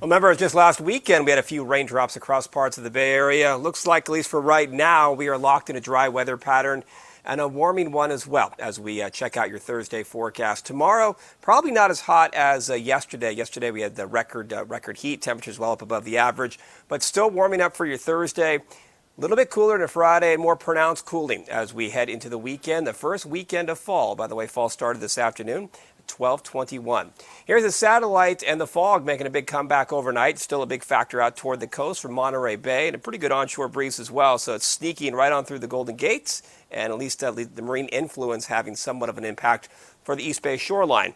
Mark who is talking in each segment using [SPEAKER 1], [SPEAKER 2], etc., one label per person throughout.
[SPEAKER 1] Well, remember, just last weekend we had a few raindrops across parts of the Bay Area. Looks like, at least for right now, we are locked in a dry weather pattern and a warming one as well as we check out your Thursday forecast. Tomorrow, probably not as hot as yesterday. Yesterday we had the record heat, temperatures well up above the average, but still warming up for your Thursday. A little bit cooler than Friday, more pronounced cooling as we head into the weekend. The first weekend of fall. By the way, fall started this afternoon. 12:21. Here's the satellite and the fog making a big comeback overnight. Still a big factor out toward the coast from Monterey Bay, and a pretty good onshore breeze as well. So it's sneaking right on through the Golden Gates, and at least the marine influence having somewhat of an impact for the East Bay shoreline,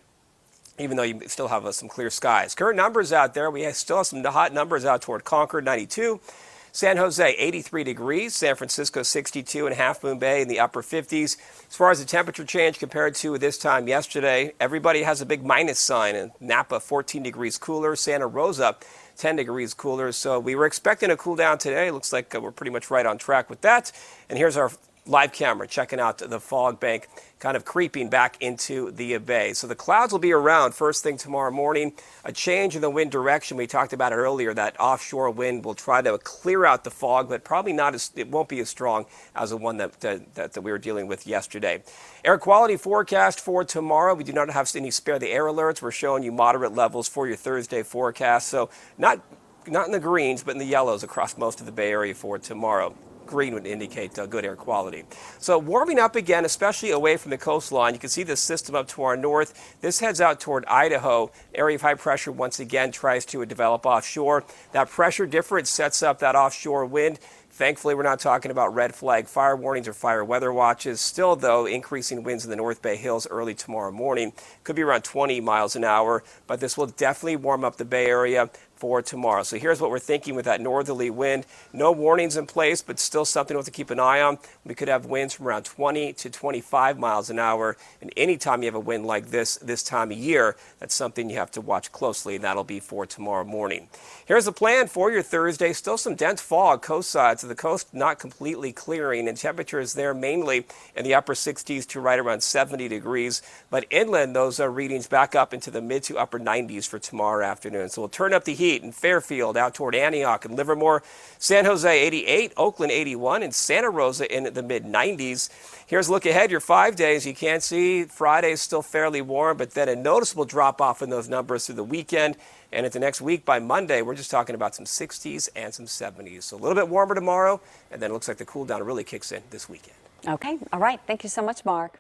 [SPEAKER 1] even though you still have some clear skies. Current numbers out there, we still have some hot numbers out toward Concord, 92. San Jose, 83 degrees. San Francisco, 62 in Half Moon Bay in the upper 50s. As far as the temperature change compared to this time yesterday, everybody has a big minus sign. In Napa, 14 degrees cooler. Santa Rosa, 10 degrees cooler. So we were expecting a cool down today. Looks like we're pretty much right on track with that. And here's our live camera checking out the fog bank kind of creeping back into the bay. So the clouds will be around first thing tomorrow morning. A change in the wind direction. We talked about it earlier. That offshore wind will try to clear out the fog, but probably not as, it won't be as strong as the one that we were dealing with yesterday. Air quality forecast for tomorrow. We do not have any spare the air alerts. We're showing you moderate levels for your Thursday forecast. So not in the greens, but in the yellows across most of the Bay Area for tomorrow. Green would indicate good air quality. So warming up again, especially away from the coastline. You can see the system up to our north. This heads out toward Idaho. Area of high pressure once again tries to develop offshore. That pressure difference sets up that offshore wind. Thankfully, we're not talking about red flag fire warnings or fire weather watches. Still, though, increasing winds in the North Bay Hills early tomorrow morning. Could be around 20 miles an hour, but this will definitely warm up the Bay Area for tomorrow. So here's what we're thinking with that northerly wind. No warnings in place, but still something we have to keep an eye on. We could have winds from around 20 to 25 miles an hour. And anytime you have a wind like this time of year, that's something you have to watch closely, and that'll be for tomorrow morning. Here's the plan for your Thursday. Still some dense fog coast side, so the coast not completely clearing, and temperatures there mainly in the upper 60s to right around 70 degrees. But inland, those are readings back up into the mid to upper 90s for tomorrow afternoon. So we'll turn up the heat in Fairfield, out toward Antioch and Livermore. San Jose 88, Oakland 81, and Santa Rosa in the mid-90s. Here's a look ahead, your 5 days. You can see Friday is still fairly warm, but then a noticeable drop-off in those numbers through the weekend. And into next week, by Monday, we're just talking about some 60s and some 70s. So a little bit warmer tomorrow, and then it looks like the cool down really kicks in this weekend.
[SPEAKER 2] Okay, all right. Thank you so much, Mark.